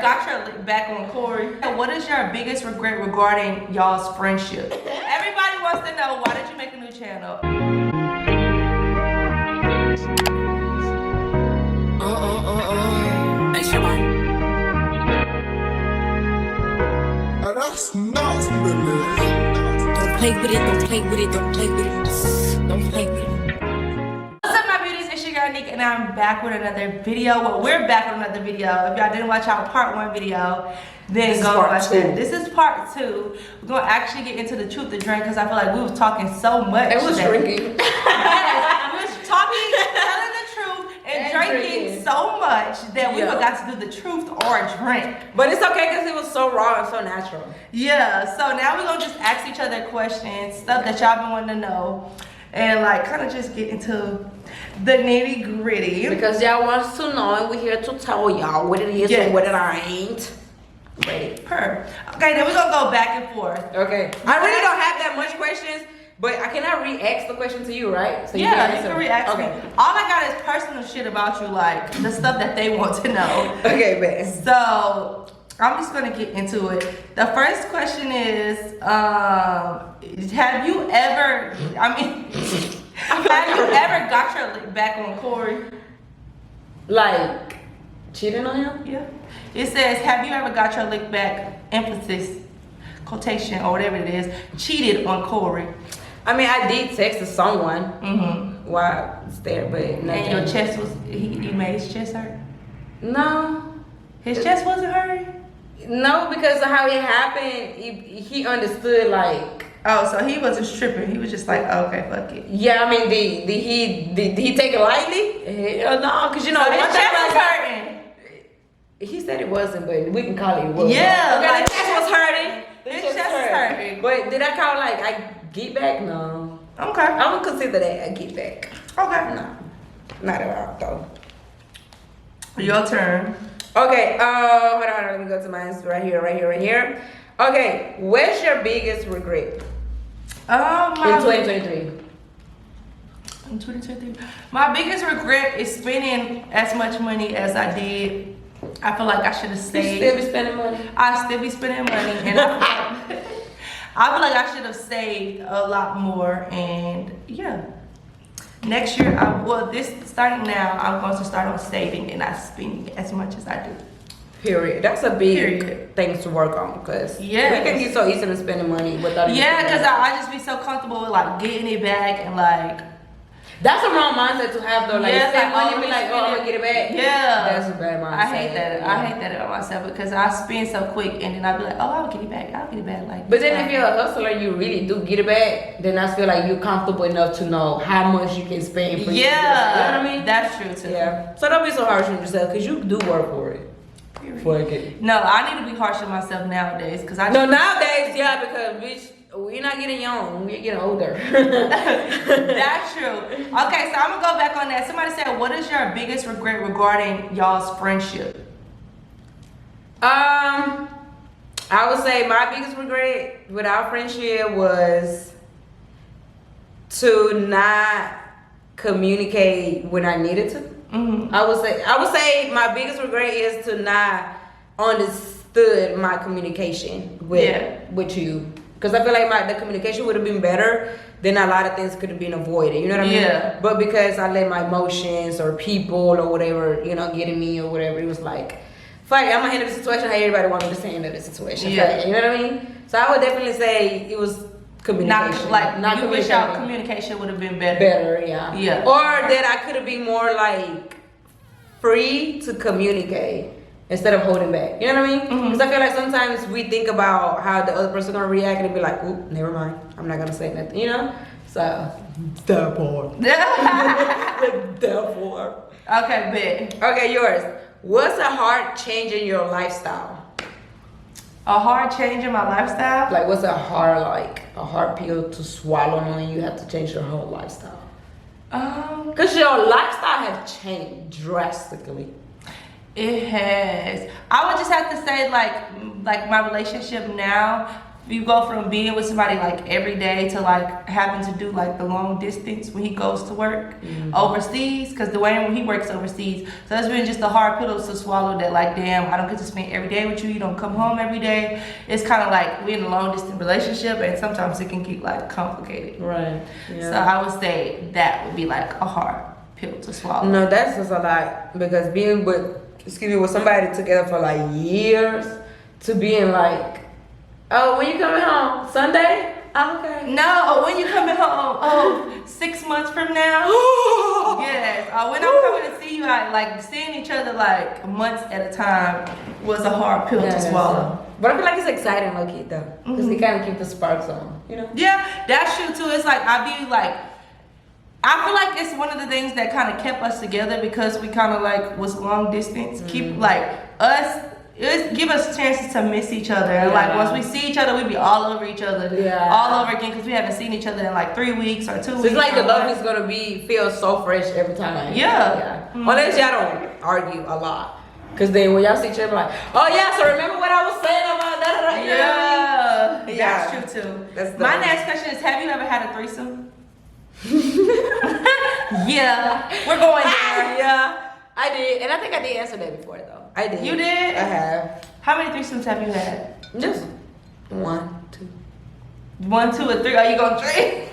got your back on Corey. What is your biggest regret regarding y'all's friendship? Everybody wants to know, why did you make a new channel? That's nasty, baby. Don't play with it, don't play with it, don't play with it. Don't play with it. What's up, my beauties? It's your girl Nique, and I'm back with another video. Well, we're back with another video. If y'all didn't watch our part 1 video, then go watch that. This is part 2. We're gonna actually get into the truth to drink because I feel like we was talking so much. It was drinking. Yes, we was talking, telling the truth, and drinking so much that we forgot to do the truth or drink. But it's okay because it was so raw and so natural. Yeah, so now we're gonna just ask each other questions, stuff that y'all been wanting to know, and like kind of just get into the nitty gritty. Because y'all wants to know and we're here to tell y'all what it is and what it ain't. Ready? Okay, then we're gonna go back and forth. Okay. I really don't have that much questions, but I cannot re-ask the question to you, right? So you can re-ask me. All I got is personal shit about you, like the stuff that they want to know. Okay, man. So I'm just gonna get into it. The first question is, have you ever, have you ever got your back on Corey? Like, cheating on him? Yeah. It says, have you ever got your lick back, emphasis, quotation, or whatever it is, cheated on Corey? I mean, I did text to someone while it's there, but nothing. And your chest was, you made his chest hurt? No. His chest wasn't hurting? No, because of how it happened, he understood, like. Oh, so he wasn't stripping. He was just like, oh, okay, fuck it. Yeah, I mean, did he take it lightly? Hell no, because you know, so his chest was hurting. He said it wasn't, but we can call it was. Yeah, okay, like, the chest was hurting. His chest was hurting. But did I call like I get back? No. Okay. I would consider that a get back. Okay. No, not at all though. Your turn. Okay. Hold on. Let me go to mine. Right here. Okay. What's your biggest regret? In 2023. In 2023, my biggest regret is spending as much money as I did. I feel like I should have saved. You still be spending money? I still be spending money, and I feel like I should have saved a lot more. And yeah, next year, starting now, I'm going to start on saving and not spending as much as I do. Period. That's a big thing to work on because we can get so easily spending money without. Yeah, because I just be so comfortable with like getting it back and like. That's a wrong mindset to have though. Like, spend money and be like, oh, I'm gonna get it back. Yeah. That's a bad mindset. I hate that. Yeah. I hate that about myself because I spend so quick and then I be like, oh, I'll get it back. Like. But then if you're a hustler, you really do get it back. Then I feel like you're comfortable enough to know how much you can spend for you. You know what I mean? That's true too. Yeah. So don't be so harsh on yourself because you do work for it. No, I need to be harsh on myself nowadays because I. No, nowadays, yeah, because bitch. We're not getting young, we're getting older. That's true. Okay, so I'm gonna go back on that. Somebody said, what is your biggest regret regarding y'all's friendship? I would say my biggest regret with our friendship was to not communicate when I needed to. I would say my biggest regret is to not understood my communication with you. Because I feel like the communication would have been better, then a lot of things could have been avoided. You know what I mean? Yeah. But because I let my emotions or people or whatever, you know, get in me or whatever, it was like, fuck it, I'm gonna handle the situation how everybody wants me to handle the situation. Yeah. You know what I mean? So I would definitely say it was communication. Not you wish our communication would have been better. Better, yeah. Yeah. Or that I could have been more like free to communicate. Instead of holding back, you know what I mean? Because I feel like sometimes we think about how the other person gonna react and be like, "Oop, never mind. I'm not gonna say nothing," you know. So therefore, therefore. Okay, bet. Okay, yours. What's a hard change in your lifestyle? A hard change in my lifestyle? Like, what's a hard pill to swallow knowing you have to change your whole lifestyle? Because your lifestyle has changed drastically. It has. I would just have to say like my relationship now you go from being with somebody like every day to like having to do like the long distance when he goes to work overseas, because Dwayne, when he works overseas, so it's been just a hard pill to swallow that like, damn, I don't get to spend every day with you, you don't come home every day. It's kind of like we're in a long distance relationship, and sometimes it can get like complicated. Right. So I would say that would be like a hard pill to swallow. No, that's just a lot, because being with somebody together for like years to being like, oh, when you coming home? Sunday? Oh, okay. No, when you coming home? Oh, 6 months from now? Yes. When I'm coming to see you, like seeing each other like months at a time was a hard pill to swallow. But I feel like it's exciting, low-key, though. Because it kind of keeps the sparks on, you know? Yeah, that's true, too. It's like, I feel like it's one of the things that kind of kept us together, because we kind of like was long distance. Keep like us, give us chances to miss each other. And like once we see each other, we be all over each other, all over again, because we haven't seen each other in like 3 weeks or 2 weeks. It's like the love is gonna feel so fresh every time. Yeah. Unless y'all don't argue a lot. Cause then when y'all see each other, like, oh yeah, so remember what I was saying about that? That's true too. My next question is: have you ever had a threesome? Yeah, we're going there. Yeah, I did, and I think I did answer that before though. I did. You did? I have. How many threesomes have you had? Just 1, 2. 1, 2, or 3. Are you going 3?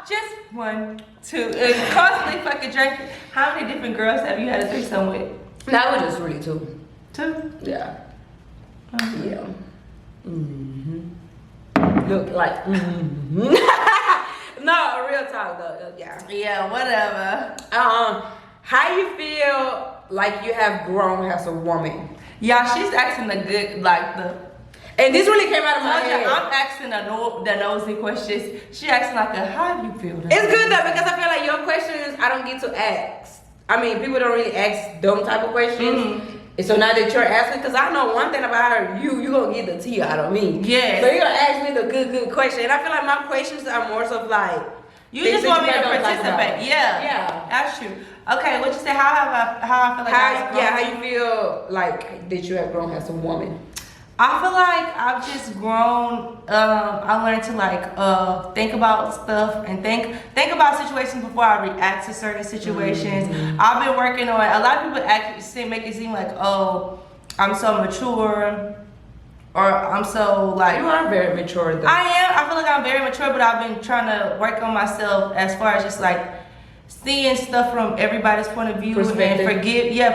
Just 1, 2. And constantly fucking drinking. How many different girls have you had a threesome with? That was just really 2. 2? Yeah. Okay. Yeah. Look like. No, real talk though. Yeah. Yeah, whatever. How you feel like you have grown as a woman? Yeah, she's asking the good, like the. And this really came out of my head. I'm asking the nosy questions. She asking like a, how do you feel? It's good though, because I feel like your questions I don't get to ask. I mean, people don't really ask dumb type of questions. And so now that you're asking, because I know one thing about her, you gonna get the tea out of me. Yeah. So you're gonna ask me the good question. And I feel like my questions are more so like, you just want me to participate. Yeah. Yeah. That's true. Okay, what you say? How I feel like how you feel like that you have grown as a woman? I feel like I've just grown. I learned to like think about stuff and think about situations before I react to certain situations. I've been working on. A lot of people make it seem like, oh, I'm so mature, or I'm so like. You are very mature though. I am. I feel like I'm very mature, but I've been trying to work on myself as far as just like seeing stuff from everybody's point of view and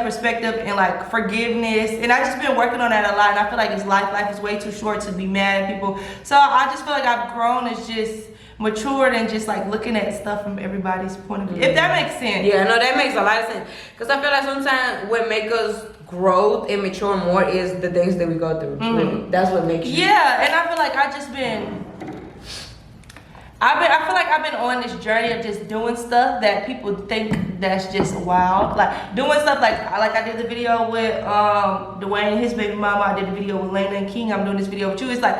perspective and like forgiveness. And I just been working on that a lot, and I feel like life is way too short to be mad at people. So I just feel like I've grown as just matured and just like looking at stuff from everybody's point of view. If that makes sense. Yeah, no, that makes a lot of sense. Because I feel like sometimes what makes us grow and mature more is the things that we go through. Really. That's what makes you. Yeah, and I feel like I feel like I've been on this journey of just doing stuff that people think that's just wild. Like doing stuff like I did the video with Dwayne, his baby mama. I did the video with Lena and King. I'm doing this video with you. It's like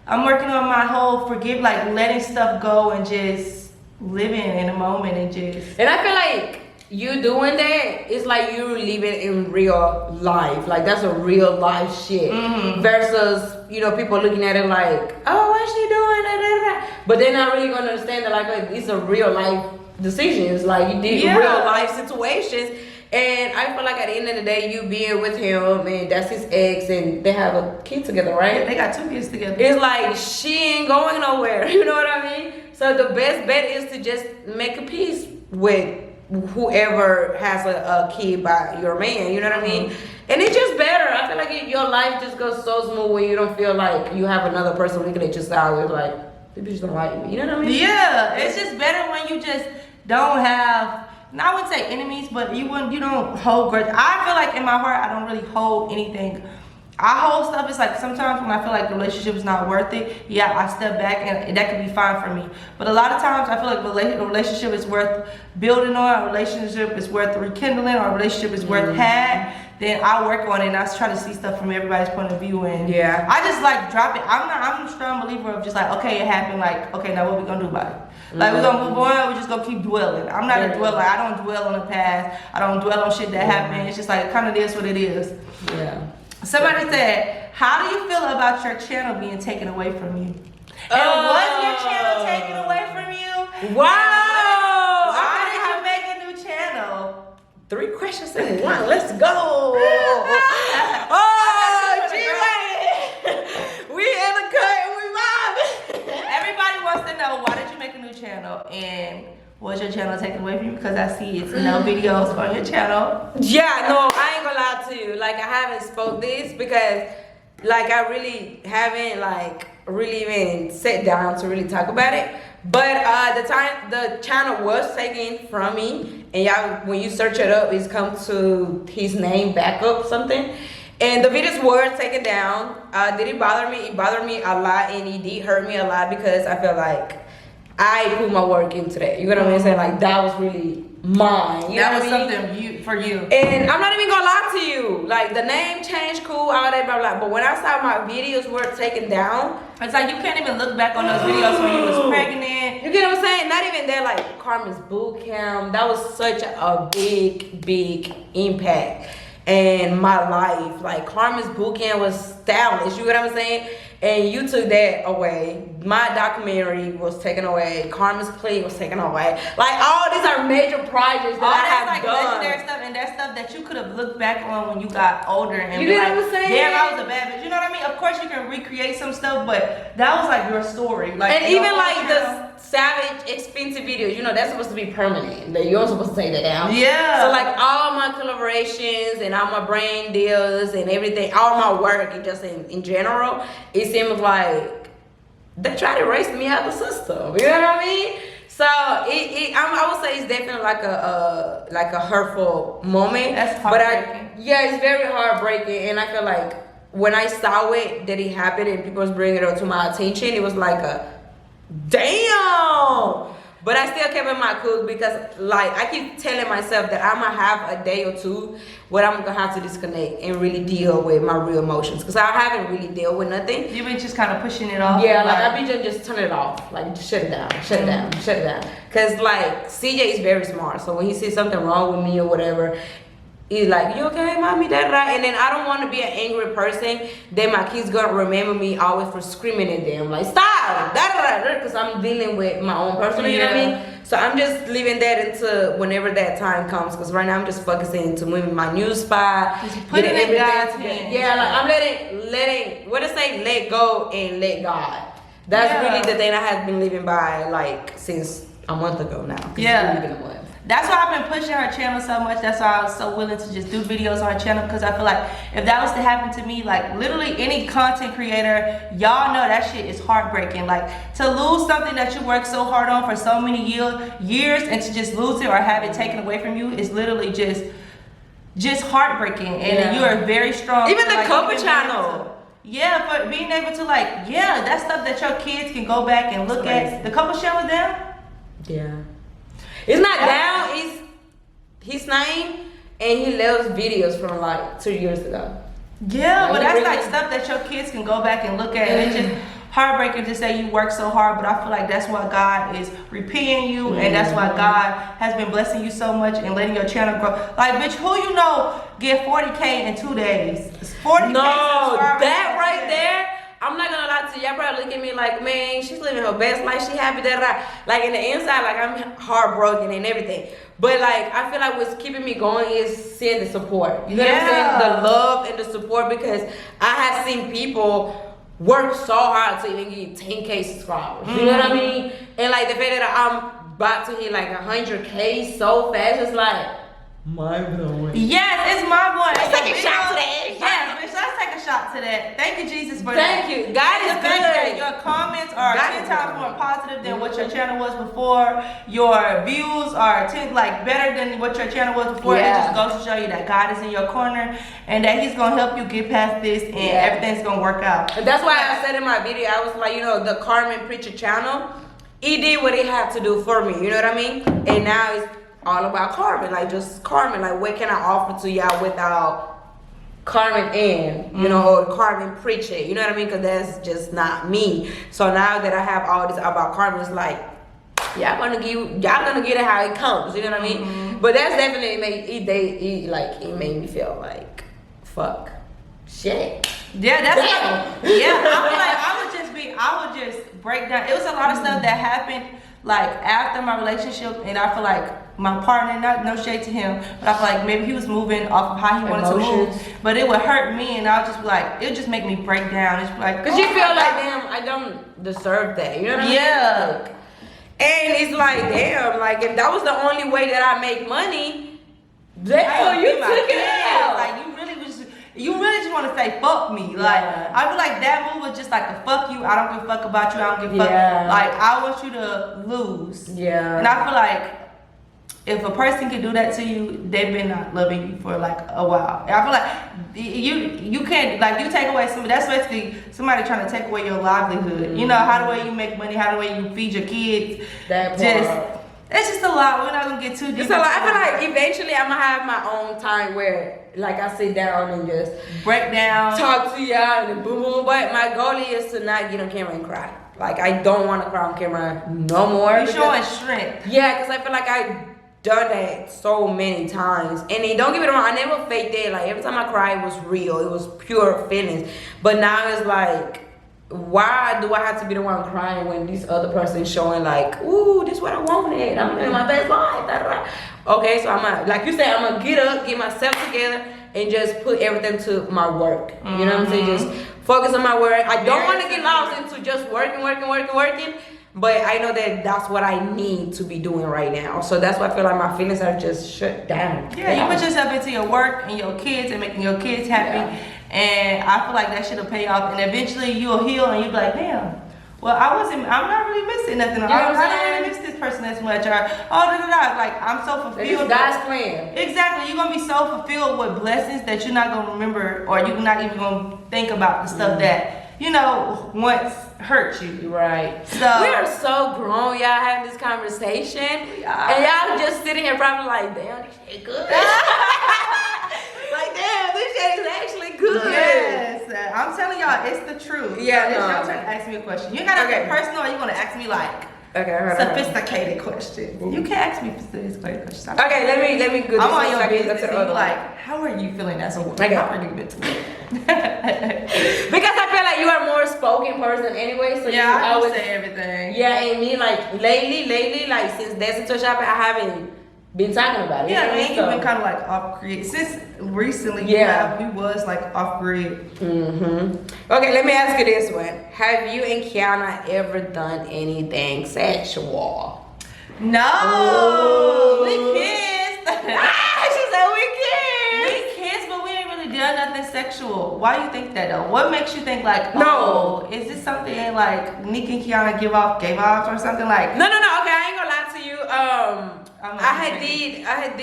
I'm working on my whole like letting stuff go and just living in the moment and just. And I feel like you doing that, it's like you living in real life. Like that's a real life shit. Versus, people looking at it like, oh, what's she doing? But they're not really gonna understand that like it's a real life decisions. Like you did real life situations. And I feel like at the end of the day, you being with him and that's his ex and they have a kid together, right? Yeah, they got 2 kids together. It's like she ain't going nowhere. You know what I mean? So the best bet is to just make a peace with whoever has a kid by your man, you know what I mean? And it's just better. I feel like your life just goes so smooth when you don't feel like you have another person looking at your side with like, this bitch don't like me, you know what I mean? Yeah, it's just better when you just don't have, I wouldn't say enemies, but you don't hold grudge. I feel like in my heart, I don't really hold anything. I hold stuff. It's like sometimes when I feel like the relationship is not worth it, I step back and that could be fine for me. But a lot of times I feel like a relationship is worth building on, a relationship is worth rekindling, or a relationship is worth then I work on it and I try to see stuff from everybody's point of view, and I just like drop it. I'm a strong believer of just like, okay, it happened, like, okay, now what we gonna do about it? Like we're gonna move on, we're just gonna keep dwelling. I'm not a dweller. I don't dwell on the past. I don't dwell on shit that happened. It's just like it kinda is what it is. Yeah. Somebody said, How do you feel about your channel being taken away from you? And was your channel taken away from you? Wow! Why did you make a new channel? 3 questions in one. Let's go. We in the cut and we vibing. Everybody wants to know, why did you make a new channel? And was your channel taken away from you? Because I see it's no videos on your channel. Yeah, no, I ain't gonna lie to you. Like, I haven't spoke this because, like, I really haven't, like, really even sat down to really talk about it. But the channel was taken from me, and y'all, when you search it up, it's come to his name back up something. And the videos were taken down. Did it bother me? It bothered me a lot, and it did hurt me a lot because I felt like I put my work into that. You know what I'm saying? Like, that was really mine. That was something for you. And I'm not even gonna lie to you. Like, the name changed, cool, all that, blah, blah. But when I saw my videos were taken down, it's like you can't even look back on those videos when you was pregnant. you get what I'm saying? Not even that, like, Carmen's boot camp. That was such a big impact in my life. Like, Carmen's boot camp was stylish. You get what I'm saying? And you took that away. My documentary was taken away. Carmen's play was taken away. Like, all these are major projects that I have like done. legendary stuff, and that's stuff that you could have looked back on when you got older and You be get like, what I'm saying? damn, I was a bad bitch. You know what I mean? Of course you can recreate some stuff, but that was like your story. Like, And even like the savage, expensive videos, you know, that's supposed to be permanent. That you're supposed to take that down. Yeah. So like all my collaborations and all my brand deals and everything, all my work and just in general, it seems like they try to erase me out of the system. You know what I mean? So I would say it's definitely like a hurtful moment. That's heartbreaking. Yeah, it's very heartbreaking, and I feel like when I saw it that it happened and people was bringing it up to my attention, it was like a damn. But I still kept in my cool because, like, I keep telling myself that I'm gonna have a day or two where I'm gonna have to disconnect and really deal with my real emotions, because I haven't really dealt with nothing. You've been just kind of pushing it off. Yeah, like I be just turn it off, like just shut it down, shut it down, shut it down. Cause like CJ is very smart, so when he sees something wrong with me or whatever, he's like, "You okay, mommy?" That right? And then I don't want to be an angry person. Then my kids gonna remember me always for screaming at them, like stop, because I'm dealing with my own personal. You know what I mean? So I'm just leaving that into whenever that time comes. Because right now I'm just focusing into moving my new spot, putting getting it in God's together. hands. Yeah, like I'm letting what it say, let go and let God. That's really the thing I have been living by, like since a month ago now. Yeah. It's really been a month. That's why I've been pushing her channel so much. That's why I was so willing to just do videos on her channel, because I feel like if that was to happen to me, like literally any content creator, y'all know that shit is heartbreaking. Like to lose something that you worked so hard on for so many years and to just lose it or have it taken away from you is literally just heartbreaking. And you are very strong. Even the like, cover channel. Yeah, but being able to like, that stuff that your kids can go back and look at. The couple channel down? Yeah. It's not down, it's his name, and he loves videos from like 2 years ago. Yeah, Like, but that's really, like stuff that your kids can go back and look at. And it's just heartbreaking to say you work so hard, but I feel like that's why God is repaying you, and that's why God has been blessing you so much and letting your channel grow. Like, bitch, who you know get 40K in 2 days? 40K. No, that right there. I'm not gonna lie to you. Y'all probably look at me like, man, she's living her best life. She happy that like in the inside, like I'm heartbroken and everything. But like I feel like what's keeping me going is seeing the support. You know what I'm saying? The love and the support, because I have seen people work so hard to even get 10K subscribers. You know what I mean? And like the fact that I'm about to hit like 100K so fast, it's like mind blowing. Yes, it's mind blowing. Let's take a shot to that. Yes, bitch, let's take a shot to that. Thank you, Jesus, for Thank that. you. God is The fact that good. your comments are God 10 is times good. more positive than what your channel was before. Your views are better than what your channel was before. It just goes to show you that God is in your corner and that He's gonna help you get past this, and everything's gonna work out. And that's why I said in my video, I was like, you know, the Carmen Preacher channel, it did what it had to do for me. You know what I mean? And now it's all about Carmen, like just Carmen, like what can I offer to y'all without Carmen in, you know, or Carmen preaching, you know what I mean? Because that's just not me. So now that I have all this about Carmen, it's like y'all gonna get it how it comes, you know what I mean? But that's definitely it made me feel like fuck shit. Yeah, that's yeah. I feel like I would just break down. It was a lot of stuff that happened like after my relationship, and I feel like my partner, no shade to him, but I feel like maybe he was moving off of how he wanted to move, but it would hurt me, and I would just be like, it would just make me break down. It's like, cause you feel like, damn, I don't deserve that. You know what I mean? Yeah. And it's like, damn, like if that was the only way that I make money, damn, you took it out. Like you really just want to say fuck me. Like I feel like that move was just like a fuck you. I don't give a fuck about you. I don't give a fuck. Like I want you to lose. Yeah. And I feel like if a person can do that to you, they've been not loving you for like a while. And I feel like you can't, like, you take away somebody. That's basically somebody trying to take away your livelihood. You know, how the way you make money, how the way you feed your kids. That part. It's just a lot. We're not gonna get too deep. It's a lot. I feel like eventually I'm gonna have my own time where, like, I sit down and just break down, talk to y'all, and boom, boom. But my goal is to not get on camera and cry. Like, I don't want to cry on camera no more. You're showing strength. Yeah, because I feel like I done that so many times, and then, don't get me wrong, I never faked it. Like every time I cried, it was real. It was pure feelings. But now it's like, why do I have to be the one crying when this other person is showing like, ooh, this is what I wanted, I'm living my best life, da, da, da. Okay, so I'm gonna, like you said, I'm gonna get up, get myself together, and just put everything to my work. You know what I'm saying? Just focus on my work. I don't want to get lost into just working. But I know that that's what I need to be doing right now. So that's why I feel like my feelings are just shut down. Yeah, you put yourself into your work and your kids and making your kids happy. Yeah. And I feel like that should have paid off. And eventually you'll heal and you'll be like, damn, well, I'm not really missing nothing. I don't really miss this person as much. Or, like, I'm so fulfilled. It's God's plan. Exactly. You're going to be so fulfilled with blessings that you're not going to remember, or you're not even going to think about the stuff that, you know, once hurt you. Right. So we are so grown, y'all, having this conversation. And y'all just sitting here probably like, damn, this shit good. Like, damn, this shit is actually good. Yes. I'm telling y'all, it's the truth. Yeah, so it's your turn to ask me a question. You gotta get personal, or you gonna ask me like sophisticated questions. You can't ask me sophisticated questions. Okay, let me go. I'm on your business. Like, how are you feeling as a woman? Okay. How are you to me? Because I feel like you are a more spoken person anyway, so yeah, you I always say everything. Yeah, and me like lately, like since Dancing to Shop, I haven't been talking about it. Yeah, I mean, you've been kind of like off grid since recently. We was like off grid. Okay, let me ask you this one: have you and Kiana ever done anything sexual? No, we kissed. She said we kissed. We kissed, but we ain't really done nothing sexual. Why do you think that though? What makes you think like, no, is this something like Nique and Kiana gave off or something like? No. Okay, I ain't gonna lie to you.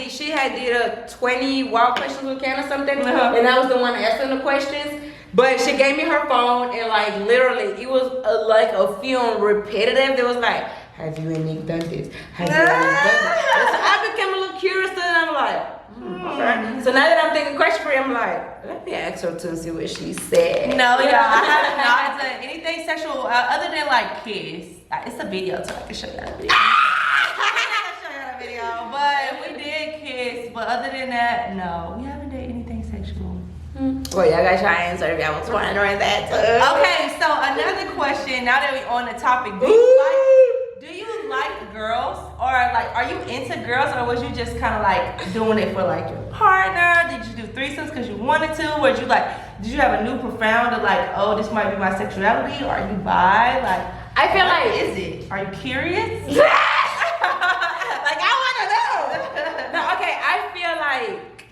She had did a 20 wild questions with Ken or something, and I was the one asking the questions. But she gave me her phone, and like literally, it was like a few repetitive. There was like, have you and Nique done this? Have you and Nique done this? So I became a little curious, and I'm like, okay. So now that I'm thinking question for you, I'm like, let me ask her to see what she said. No, yeah, I have not done anything sexual other than like kiss. It's a video, so I can show you that video. But we did kiss, but other than that, no, we haven't done anything sexual. Well, y'all got your answer if y'all was wondering that too. Okay, so another question, now that we're on the topic, do you like girls, or like, are you into girls, or was you just kind of like doing it for like your partner? Did you do threesomes because you wanted to, or did you have a new profound of like, oh, this might be my sexuality, or are you bi? Like, I feel like, is it? Are you curious? Like, I want to know. No, okay, I feel like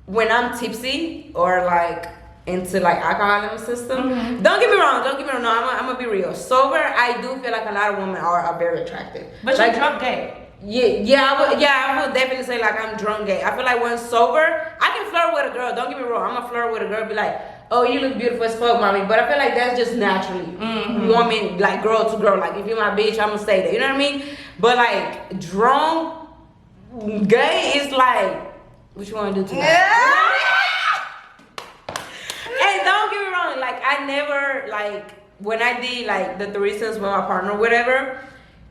when I'm tipsy or like into like alcohol in my system, don't get me wrong, no, I'm gonna be real. Sober, I do feel like a lot of women are very attractive. But like, you're drunk gay. I would definitely say like I'm drunk gay. I feel like when sober, I can flirt with a girl, don't get me wrong, I'm gonna flirt with a girl, be like, oh, you look beautiful as fuck, mommy. But I feel like that's just naturally. Woman, like girl to girl. Like if you're my bitch, I'm gonna stay there. You know what I mean? But like drunk, gay is like, what you wanna do tonight? Yeah. And don't get me wrong, like I never, like when I did like the threesomes with my partner or whatever,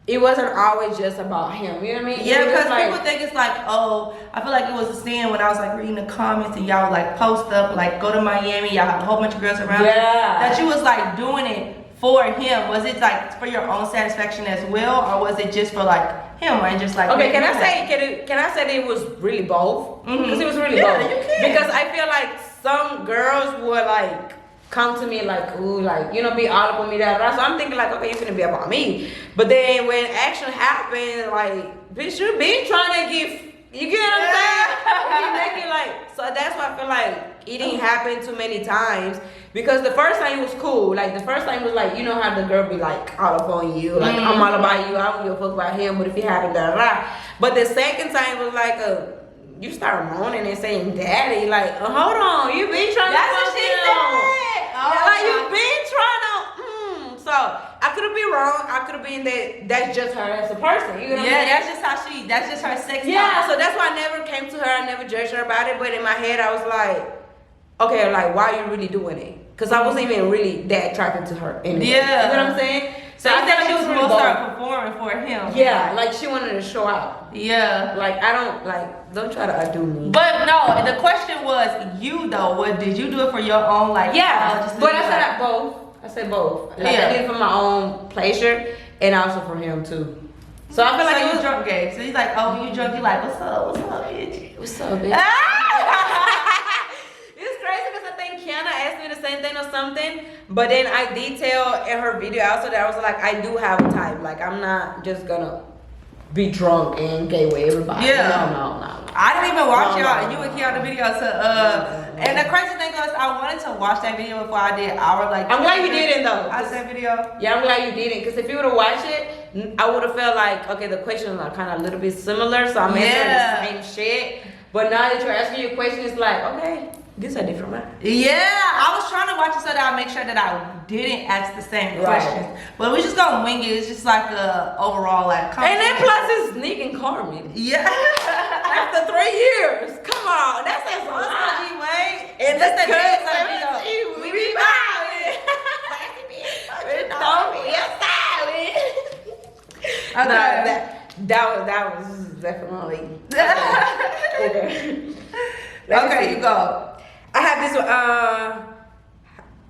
it wasn't always just about him. You know what I mean? Yeah, because like, people think it's like, oh, I feel like it was a sin when I was like reading the comments and y'all would like post up, like go to Miami, y'all have a whole bunch of girls around. Yeah. That you was like doing it for him. Was it like for your own satisfaction as well, or was it just for like him and just like? Okay, can I say that it was really both? Because it was really both. You can. Because I feel like some girls would like come to me like, ooh, like, you know, be all up on me, that. So I'm thinking like, okay, you're gonna be about me. But then when action happened, like, bitch, you been trying to get, you get what I'm saying? You make it like, so that's why I feel like it didn't happen too many times. Because the first time it was cool. Like, the first time was like, you know how the girl be like all up on you. Like, I'm all about you. I don't give a fuck about him. But if he happened, da da da. But the second time was like you start moaning and saying daddy. Like, hold on. You been trying That's to what fuck she him. said. Oh, Yeah, like, you been trying to. So, I could have been wrong. I could have been that's just her as a person. You know what Yeah, I'm saying? that's just her sex Yeah, talk. so that's why I never came to her. I never judged her about it. But in my head, I was like, okay, like, why are you really doing it? Because I wasn't even really that attracted to her anyway. Yeah. You know what I'm saying? So I think she was really supposed to bold. start performing for him. Yeah, like she wanted to show out. Yeah. Like, don't try to outdo me. But no, the question was you though. What did you do it for your own like? Yeah, just to but be I said like- both. I said both. Like, Yeah. I did it for my own pleasure and also for him too. So I feel like so it you was drunk, Gabe. So he's like, oh, when you drunk, you like, what's up, bitch? What's up, bitch? Ah! It's crazy because I think Kiana asked me the same thing or something, but then I detailed in her video also that I was like, I do have a type. Like, I'm not just gonna be drunk and gay with everybody. Yeah. No. I didn't even watch No, y'all. no, You no, and Kiana video. So and the crazy thing was, I wanted to watch that video before I did our like. I'm glad you didn't though. I said video. Yeah, I'm glad you didn't, because if you would have watched it, I would have felt like, okay, the questions are kind of a little bit similar, so I'm answering the same shit. But now that you're asking your question, it's like, okay, this is a different one. Yeah, I was trying to watch it so that I make sure that I didn't ask the same Right. questions. But we just gonna wing it. It's just like a overall like. And then plus it's Nique and Carmen. Yeah. After 3 years, come on, that's a lot. Wait. And That's that's the good. dance of the video. We be vibing. Don't be silent. Okay. That was definitely okay. Okay, you go. I have this.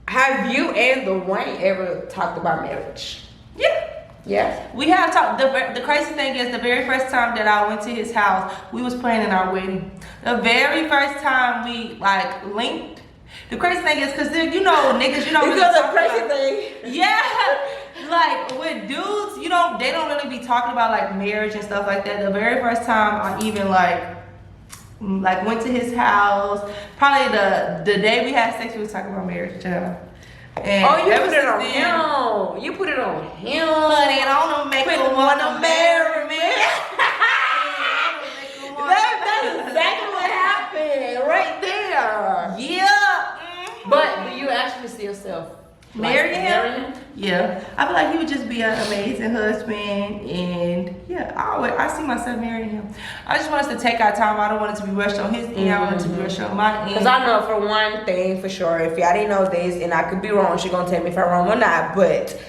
Have you and Dwayne ever talked about marriage? Yeah. Yeah. We have talked. The crazy thing is, the very first time that I went to his house, we was planning our wedding. The very first time we like linked. The crazy thing is, cause you know niggas, you know. You really know the talk crazy about- thing. Yeah. Like with dudes, you know, they don't really be talking about like marriage and stuff like that. The very first time I even like went to his house, probably the day we had sex, we was talking about marriage, child. And Oh, you ever put it since on then, him. You put it on him. Put it on him, make Put him it wanna on him, marry me. That's exactly what happened right there. Yeah. But do you actually see yourself Marrying him? marrying him? Yeah, I feel like he would just be an amazing husband, and yeah, I see myself marrying him. I just want us to take our time. I don't want it to be rushed on his end. I want it to be rushed on my end. Because I know for one thing for sure, if y'all didn't know this, and I could be wrong, she gonna tell me if I'm wrong or not, but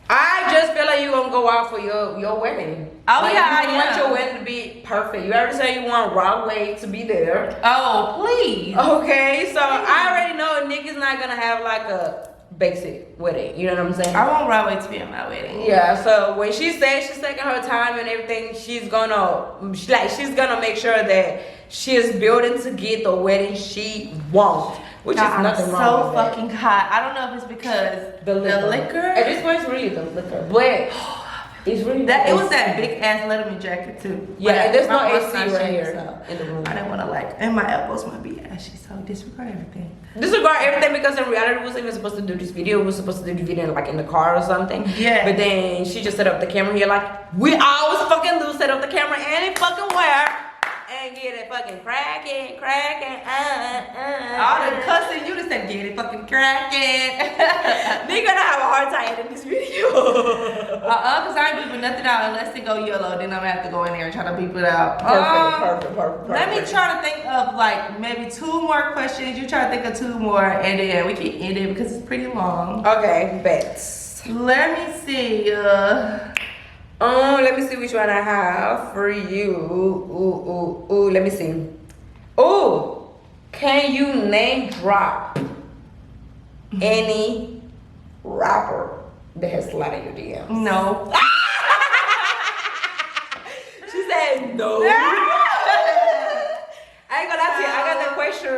I just feel like you gonna go out for your wedding. Oh, like, yeah, you want yeah. your wedding to be perfect. You already say you want Rob Wade to be there. Oh, please. Okay, so I already know Nick is not gonna have like a basic wedding. You know what I'm saying? I want Broadway to be at my wedding. Yeah, so when she says she's taking her time and everything, she's gonna make sure that she is building to get the wedding she wants, which God, is nothing I'm wrong so with that. fucking hot. I don't know if it's because The liquor. At this point, it's really the liquor, but it's really that it was the that AC. big ass Letterman jacket too. Yeah, and there's no My AC voice not right shaking, here so in the room. I didn't want to like, and my elbows might be ashy, so disregard everything. Disregard everything, because in reality we wasn't even supposed to do this video. We were supposed to do the video like in the car or something. Yeah. But then she just set up the camera here like we always fucking do, set up the camera and fucking wear and get it fucking cracking. All the cussing, you just said get it fucking cracking. They gonna have a hard time editing this video. Cause I ain't beeping nothing out unless it go yellow. Then I'm gonna have to go in there and try to beep it out. Perfect. Let me try to think of like maybe 2 more questions. You try to think of 2 more, and then we can end it because it's pretty long. Okay, bets. Let me see. Let me see which one I have for you. Ooh, let me see. Ooh, can you name drop any rapper that has slid in your DMs? No. She said no. I ain't gonna lie to you. I got the question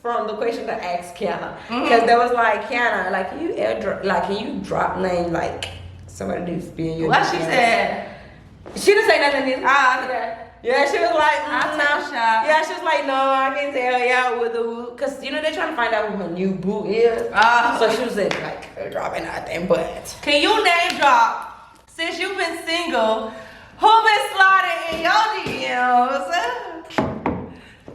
from the question that asked Kiana, because there was like, Kiana, like, can you airdrop, like, can you drop name like somebody needs to be in your What DMs? she said? She didn't say nothing. Okay. Yeah, she was like, I'll no. take a shot. Yeah, she was like, no, I can't tell y'all with the, cause you know they're trying to find out who her new boo is. So she was like dropping nothing, but Can you name drop, since you've been single, who been sliding in your DMs?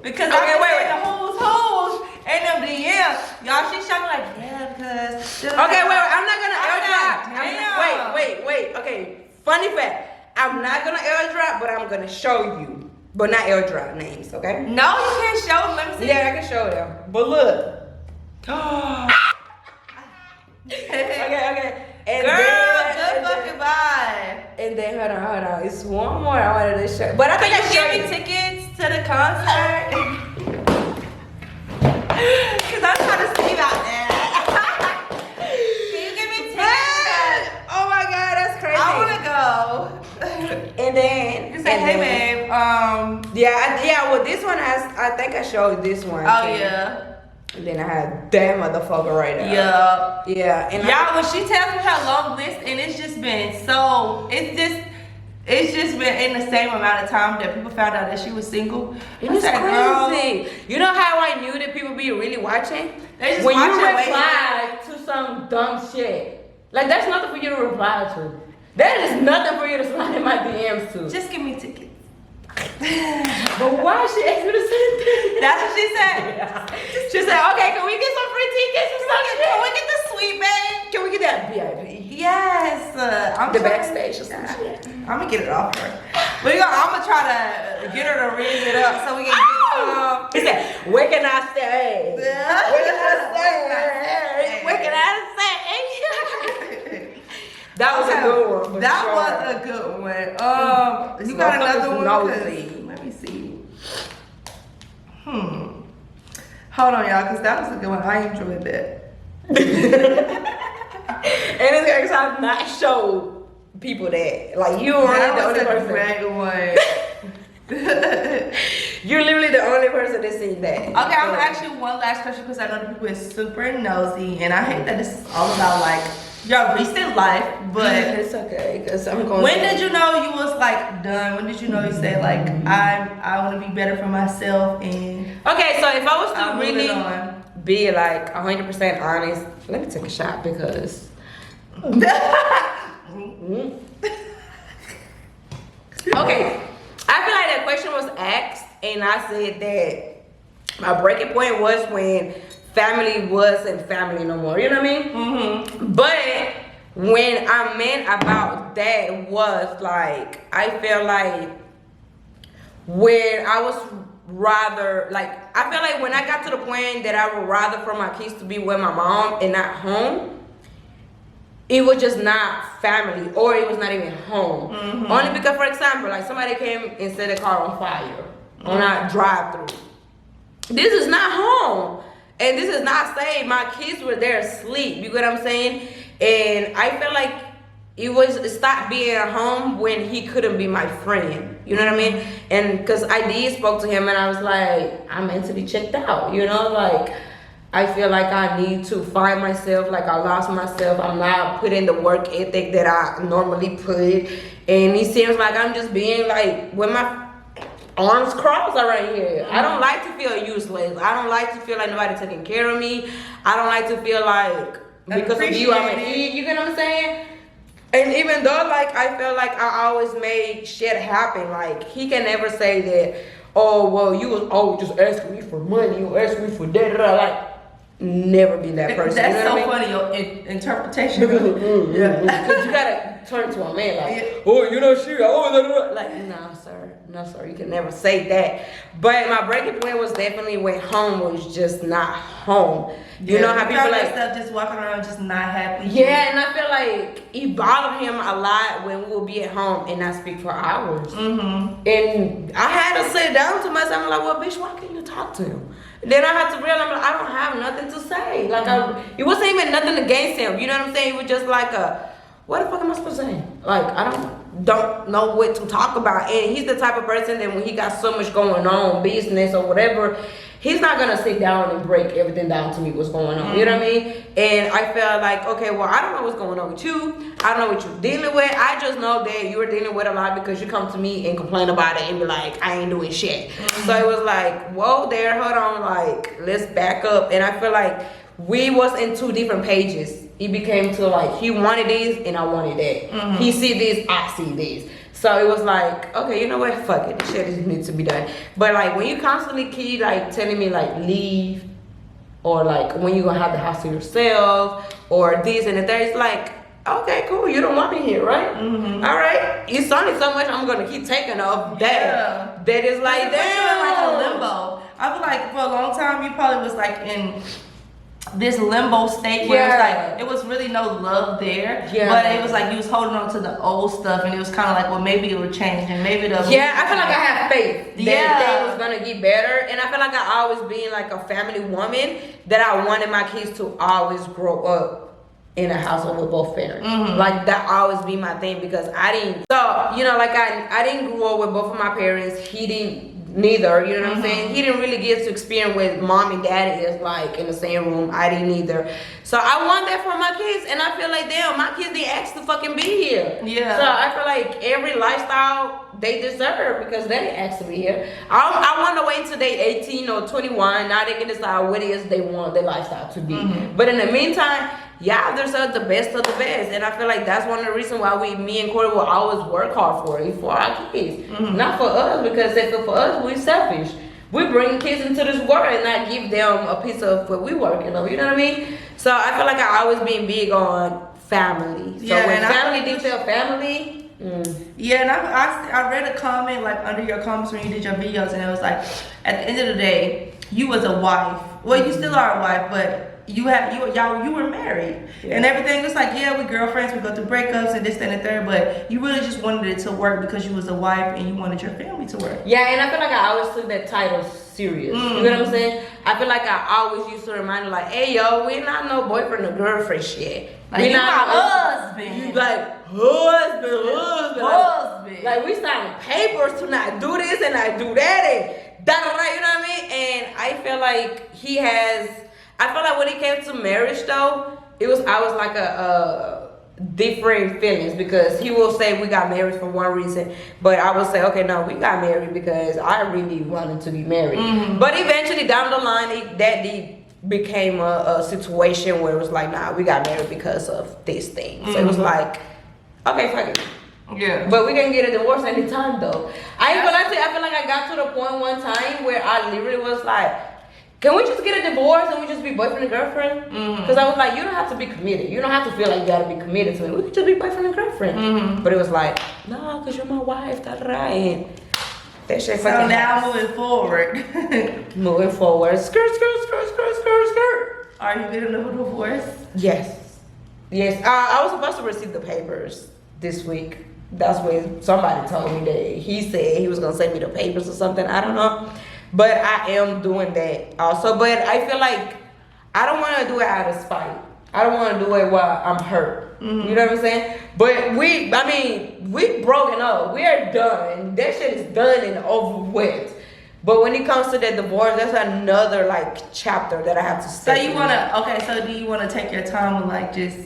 Because I can say the who's and them DMs. Y'all, she showing like, yeah, because. okay, wait, I'm not gonna airdrop. Damn. Wait. Okay, funny fact. I'm not gonna airdrop, but I'm gonna show you, but not airdrop names. Okay? No, you can't show them. Let me see. Yeah, I can show them. But look. Okay. And Girl, then, good fucking vibe. And then hold on. It's one more I wanted to show. But I think I Can show you give me tickets to the concert? Cause I'm trying to see about that. Can you give me tickets? Oh my god, that's crazy. I wanna go. And then You say, hey babe, Yeah, well this one I think I showed this one. oh too. yeah. And then I had that motherfucker right there. Yeah. And Y'all, when she tells me her long list, and it's just been in the same amount of time that people found out that she was single. It's I said, crazy. girl, You know how I knew that people be really watching? They just when watching, you waiting. reply to some dumb shit. Like that's nothing for you to reply to. That is nothing for you to slide in my DMs to. just give me tickets. But why she asked me the same thing? That's what she said. She said, okay, can we get some free tickets or something? Can we get the suite, babe? Can we get that VIP? Yes. I'm The trying- backstage or some shit. I'm gonna get it off her. I'm gonna try to get her to ring it up so we can get some. He said, where can I stay? Yeah. Where can I stay? Where can I stay? That was a good one. That was a good one. You got another one? Nosy. Let me see. Hold on, y'all, because that was a good one. I enjoyed that. And it's because I've not showed people that. Like, you are the only person. Great one. You're literally the only person that seen that. Okay, I'm gonna ask you one last question because I know the people is super nosy, and I hate that this is all about like your recent life, but it's okay because I'm going. when did you know you was like done? When did you know you said like I want to be better for myself and Okay, so if I was to I'm really moving on. be like 100% honest, let me take a shot because. Okay, I feel like that question was asked, and I said that my breaking point was when family wasn't family no more. You know what I mean? Mm-hmm. But when I meant about that was like I felt like when I was rather like I feel like when I got to the point that I would rather for my kids to be with my mom and not home. It was just not family, or it was not even home. Mm-hmm. Only because, for example, like somebody came and set a car on fire on our drive-through. This is not home, and this is not saying my kids were there asleep. You get what I'm saying? And I felt like it stopped being a home when he couldn't be my friend. You know what I mean? And because I did spoke to him, and I was like, I'm mentally checked out. You know, like. I feel like I need to find myself, like I lost myself. I'm not putting the work ethic that I normally put. And it seems like I'm just being like, with my arms crossed around here. Mm-hmm. I don't like to feel useless. I don't like to feel like nobody taking care of me. I don't like to feel like, because of you, I'm an idiot. You get what I'm saying? And even though, like, I feel like I always made shit happen. Like, he can never say that, oh, well, you was always just asking me for money. You asking me for that. Like, never been that person. That's you know so what I mean? funny, your interpretation. Yeah. Because you gotta turn to a man like, oh, you know, she always like, no, sir, you can never say that. But my breaking point was definitely when home was just not home. You know how people like stuff just walking around just not happy. Yeah, and I feel like it bothered him a lot when we would be at home and not speak for hours. And I had to sit down to myself. I'm like, well, bitch, why can't you talk to him? Then I had to realize, I'm like, I don't have nothing to say. Like, it wasn't even nothing against him. You know what I'm saying? It was just like what the fuck am I supposed to say? Like, I don't know what to talk about. And he's the type of person that when he got so much going on, business or whatever, he's not gonna sit down and break everything down to me what's going on. You know what I mean? And I felt like, okay, well, I don't know what's going on with you. I don't know what you're dealing with. I just know that you're dealing with a lot because you come to me and complain about it and be like, I ain't doing shit. So it was like, whoa there, hold on, like, let's back up. And I feel like we was in two different pages. It became to like, he wanted this and I wanted that. He see this, I see this. So it was like, okay, you know what? Fuck it. This shit needs to be done. But like when you constantly keep like telling me like leave, or like when you gonna have the house to yourself, or this and that, it's like, okay, cool. You don't want me here, right? All right. You saw me so much, I'm gonna keep taking off that. Yeah. That is like, damn. Like a limbo. I feel like for a long time you probably was like in this limbo state where it was really no love there, but it was like you was holding on to the old stuff, and it was kind of like, well, maybe it would change, and maybe I feel like I have faith that things was gonna get better, and I feel like I always been like a family woman, that I wanted my kids to always grow up in a household with both parents. Like that always be my thing, because I didn't, so you know, like I didn't grow up with both of my parents. He didn't neither, you know what I'm saying? He didn't really get to experience what mom and dad is like in the same room. I didn't either. So I want that for my kids, and I feel like, damn, my kids, they asked to fucking be here. Yeah. So I feel like every lifestyle they deserve, because they didn't ask to be here. I want to wait until they 18 or 21. Now they can decide what it is they want their lifestyle to be. But in the meantime, y'all deserve the best of the best, and I feel like that's one of the reasons why me and Corey will always work hard for our kids, not for us, because if for us, we selfish. We bring kids into this world and not give them a piece of what we working on. You know what I mean? So I feel like I always been big on family. So when family detail family. Yeah, and I read a comment like under your comments when you did your videos, and it was like, at the end of the day, you was a wife. Well, you still are a wife, but you were married, and everything was like, yeah, we girlfriends, we go through breakups and this, that, and the third, but you really just wanted it to work because you was a wife and you wanted your family to work. Yeah, and I feel like I always took that title serious. You know what I'm saying? I feel like I always used to remind her like, hey yo, we're not no boyfriend or girlfriend shit. Like, we not husband. You like husband. Like we signed papers to not do this and not do that and da-da-da, you know what I mean? And I feel like I feel like when it came to marriage though, I was like a different feelings, because he will say we got married for one reason, but I will say, okay, no, we got married because I really wanted to be married. But eventually down the line, that became a situation where it was like, nah, we got married because of this thing. So it was like, okay, fuck it. Yeah. But we can get a divorce anytime though. I feel like I got to the point one time where I literally was like, can we just get a divorce and we just be boyfriend and girlfriend? Because I was like, you don't have to be committed. You don't have to feel like you gotta be committed to me. We could just be boyfriend and girlfriend. But it was like, no, because you're my wife. That's right. That shit. So now moving forward. Moving forward. Skirt. Are you getting a divorce? Yes. I was supposed to receive the papers this week. That's what somebody told me that he said he was gonna send me the papers or something. I don't know. But I am doing that also. But I feel like I don't want to do it out of spite. I don't want to do it while I'm hurt. You know what I'm saying? But we broken up. We are done. That shit is done and over with. But when it comes to that divorce, that's another like chapter that I have to stay. So do you want to take your time and like just?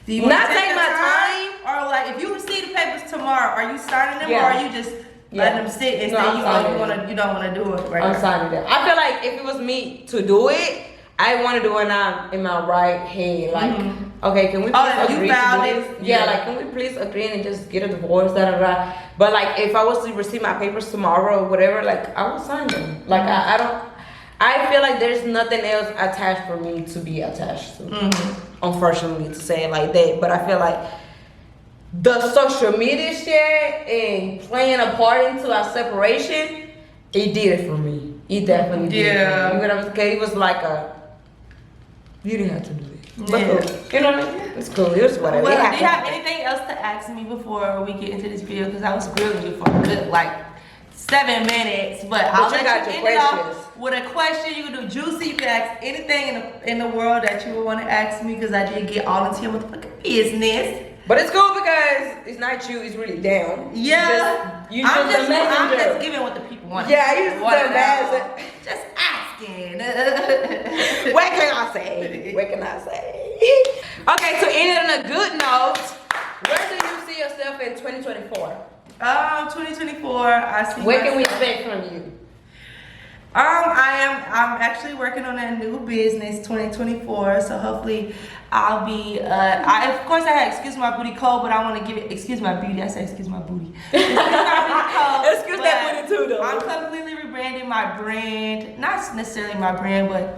Do you not take my time? Or like if you receive the papers tomorrow, are you signing them or are you just letting them sit and say you don't want to do it right now? I'm signing them. I feel like if it was me to do it, I want to do it now in my right head. Like, okay, can we please agree to this? Yeah, like, can we please agree and just get a divorce, da-da-da. But like, if I was to receive my papers tomorrow or whatever, like, I will sign them. Like, I I feel like there's nothing else attached for me to be attached to. Unfortunately, to say it like that, but I feel like the social media shit and playing a part into our separation, it did it for me. It definitely did. Yeah. You know what I'm saying? Okay, it was like you didn't have to do it. But cool. You know what I mean? It's cool. It was whatever. Well, do you have anything else to ask me before we get into this video? Because I was grilling you for a good, like, 7 minutes, but I'll let you end it off with a question. You can do juicy. You can ask anything in the world that you would want to ask me, because I did get all into your motherfucking business. But it's cool because it's not you. It's really them. Yeah, I'm just giving what the people want. Yeah, you just just asking. What can I say? What can I say? Okay, to end on a good note, where do you see yourself in 2024? 2024, I see. What can we expect from you? I'm actually working on a new business 2024, so hopefully I'll be of course I had excuse my booty code, but I want to give it excuse my beauty. I say excuse my booty. Excuse my booty code. Excuse that booty too though. I'm completely rebranding my brand, not necessarily my brand, but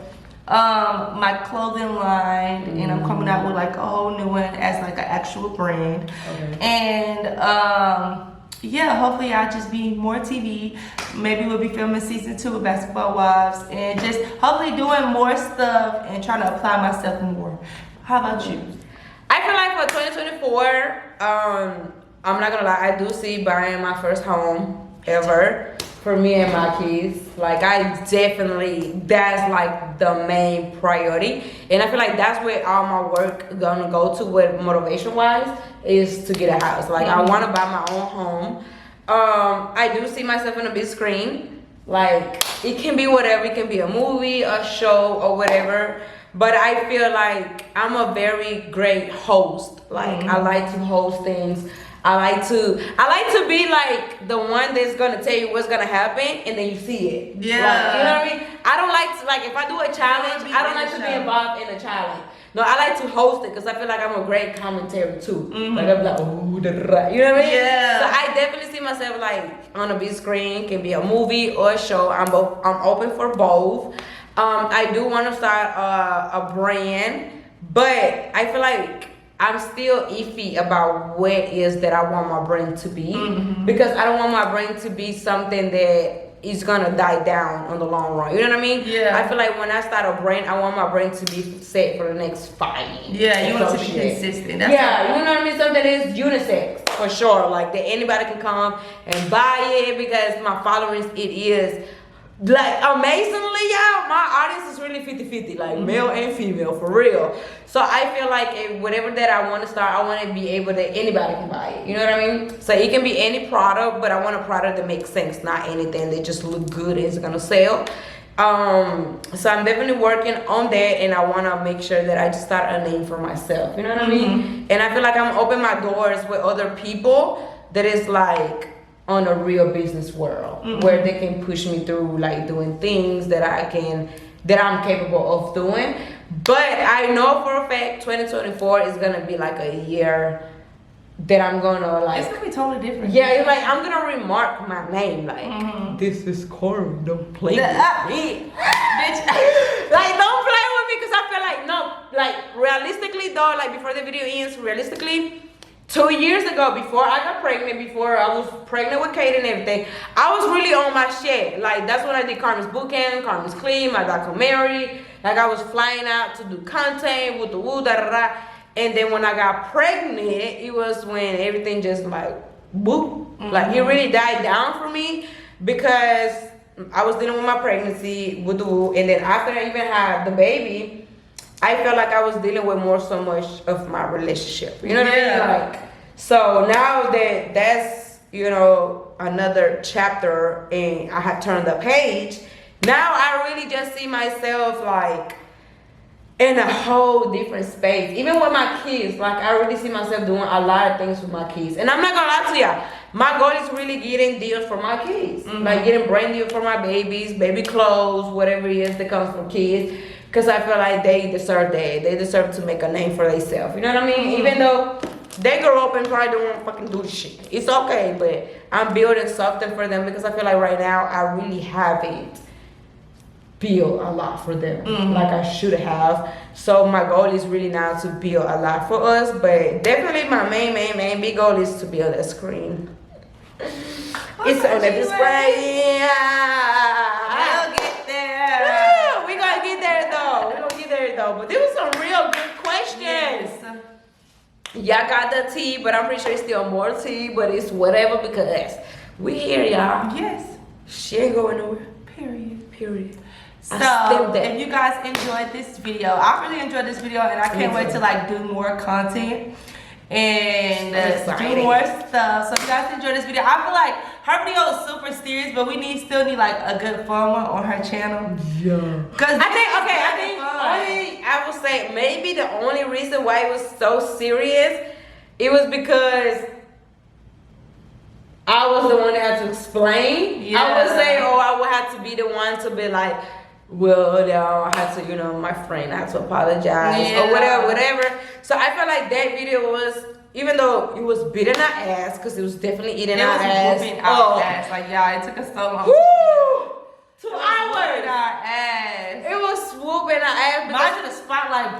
my clothing line, and I'm coming out with like a whole new one as like an actual brand. Okay. And yeah, hopefully I'll just be more TV. Maybe we'll be filming season 2 of Basketball Wives, and just hopefully doing more stuff and trying to apply myself more. How about you? I feel like for 2024, I'm not gonna lie, I do see buying my first home ever for me and my kids. Like that's like the main priority, and I feel like that's where all my work gonna go to with motivation wise, is to get a house. Like I want to buy my own home. I do see myself on a big screen. Like it can be whatever, it can be a movie, a show, or whatever. But I feel like I'm a very great host. Like I like to host things. I like to be like the one that's gonna tell you what's gonna happen, and then you see it. Yeah. Like, you know what I mean? I don't like to, like, if I do a challenge, I don't like to be involved in a challenge. No, I like to host it because I feel like I'm a great commentator too. Like I'm like, ooh, da, da, da. You know what I mean? Yeah. So I definitely see myself like on a big screen. Can be a movie or a show. I'm open for both. I do want to start a brand, but I feel like I'm still iffy about what it is that I want my brand to be, because I don't want my brand to be something that is gonna die down on the long run. You know what I mean? Yeah. I feel like when I start a brand, I want my brand to be set for the next 5 years. Yeah, you want it to be consistent. That's you know what I mean? Something that is unisex for sure. Like that anybody can come and buy it, because my followers, it is. Like amazingly, y'all, my audience is really 50-50, like male and female, for real. So I feel like whatever that I want to start, I want to be able that anybody can buy it. You know what I mean? So it can be any product, but I want a product that makes sense, not anything that just look good and is gonna sell. So I'm definitely working on that, and I want to make sure that I just start a name for myself. You know what I mean? And I feel like I'm opening my doors with other people that is like on a real business world, where they can push me through like doing things that I'm capable of doing. But I know for a fact 2024 is gonna be like a year that I'm gonna like, it's gonna be totally different. Yeah, it's like I'm gonna remark my name, like this is Carmen, don't play with me. Bitch. Like don't play with me, because I feel like no, like realistically though, like before the video ends, realistically 2 years ago, before I got pregnant, before I was pregnant with Kate and everything, I was really on my shit. Like, that's when I did Carmen's Bootcamp, Carmen's Clean, my documentary. Like, I was flying out to do content with the woo, da da da. And then when I got pregnant, it was when everything just like, whoop. Like, it really died down for me, because I was dealing with my pregnancy with the woo. And then after I even had the baby, I felt like I was dealing with so much of my relationship. You know what I mean? Like, so now that that's, you know, another chapter and I have turned the page, now I really just see myself like in a whole different space. Even with my kids, like I really see myself doing a lot of things with my kids. And I'm not gonna lie to y'all, my goal is really getting deals for my kids. Like getting brand deals for my babies, baby clothes, whatever it is that comes from kids. Because I feel like they deserve that. They deserve to make a name for themselves. You know what I mean? Even though they grow up and probably don't want to fucking do shit. It's okay, but I'm building something for them, because I feel like right now I really haven't build a lot for them like I should have. So my goal is really now to build a lot for us, but definitely my main big goal is to build a screen. It's on the display. We'll get there. Yeah, we're gonna get there though. But there was some real good questions. Yes. Y'all got the tea, but I'm pretty sure it's still more tea, but it's whatever because we here, y'all. Yes. She ain't going nowhere. Period. So that. if you guys enjoyed this video, I really enjoyed this video, and I can't wait to like do more content and do more stuff. So if you guys enjoyed this video, I feel like her video is super serious, but we still need like a good fun one on her channel. Yeah. Cause I will say maybe the only reason why it was so serious, it was because I was the one that had to explain. Yeah. I would say, I would have to be the one to be like, well, I had to, my friend, I had to apologize or whatever. So I felt like that video was, even though it was beating our ass, because it was definitely eating our ass. It was our ass. Like, it took us so long. Woo! 2 hours. Our ass. It was swooping our ass. Imagine the spotlight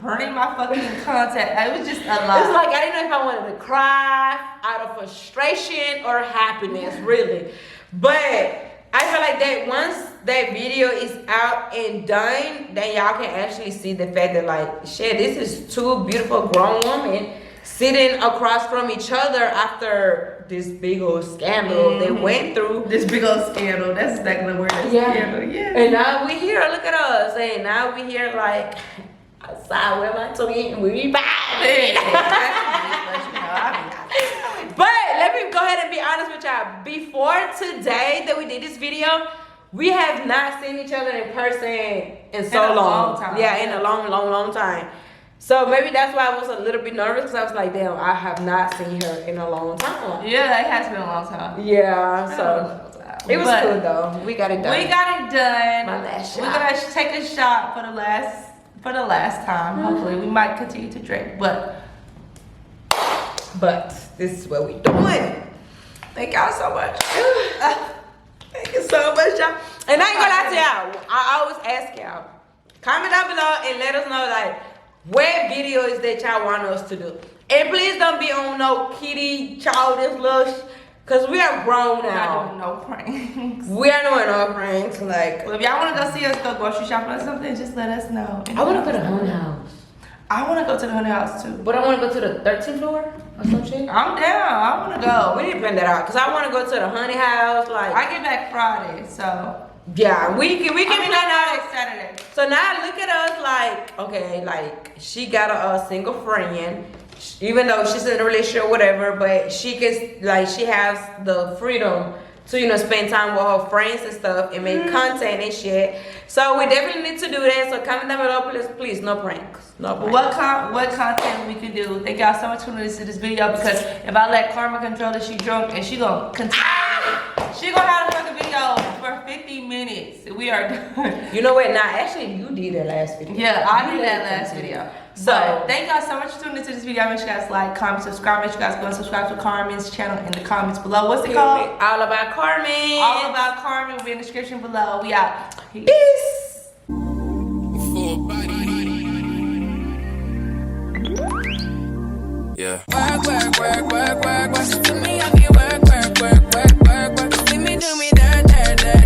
burning my fucking contact. It was just a lot. It's like I didn't know if I wanted to cry out of frustration or happiness, really. But I feel like that once that video is out and done, then y'all can actually see the fact that like, shit, this is 2 beautiful grown women sitting across from each other after this big old scandal they went through. This big old scandal. That's exactly the word. Scandal. Yeah. And now we here. Look at us. And now we here like outside where my twin we be back. But let me go ahead and be honest with y'all. Before today that we did this video, we have not seen each other in person in so long. Yeah, in a long time. So maybe that's why I was a little bit nervous, because I was like, damn, I have not seen her in a long time. Yeah, it has been a long time. Yeah, so it was good though. We got it done. We got it done. My last shot. We're gonna take a shot for the last time. Hopefully, we might continue to drink, but this is what we doing. Thank y'all so much. Thank you so much, y'all. And I ain't gonna lie to y'all. I always ask y'all, comment down below and let us know like what videos that y'all want us to do. And please don't be on no kitty childish little cause we are grown now. We're not doing no pranks. We are doing no pranks. Like, well, if y'all wanna go see us go grocery shopping or something, just let us know. I wanna go to the haunted house. I wanna go to the haunted house too. But I wanna go to the 13th floor or some shit. I'm down. I wanna go. We need to plan that out. Cause I wanna go to the haunted house. Like, I get back Friday, so yeah, we can plan out Saturday. So now look at us like, okay, like she got a single friend, even though she's in a relationship or whatever, but she can, like, she has the freedom to, spend time with her friends and stuff and make content and shit. So we definitely need to do that. So comment down below, please, no pranks. No pranks. What content we can do. Thank y'all so much for tuning into this video, because if I let Carmen control it, she drunk and she gonna continue. She gonna have a fucking video for 50 minutes. We are done. You know what? Nah, actually, you did that last video. Yeah, I did that last video. So thank y'all so much for tuning into this video. Make sure you guys like, comment, subscribe. Make sure you guys go and subscribe to Carmen's channel in the comments below. What's it called? All About Carmen. All About Carmen will be in the description below. We out. Peace. Yeah. Work. To me, I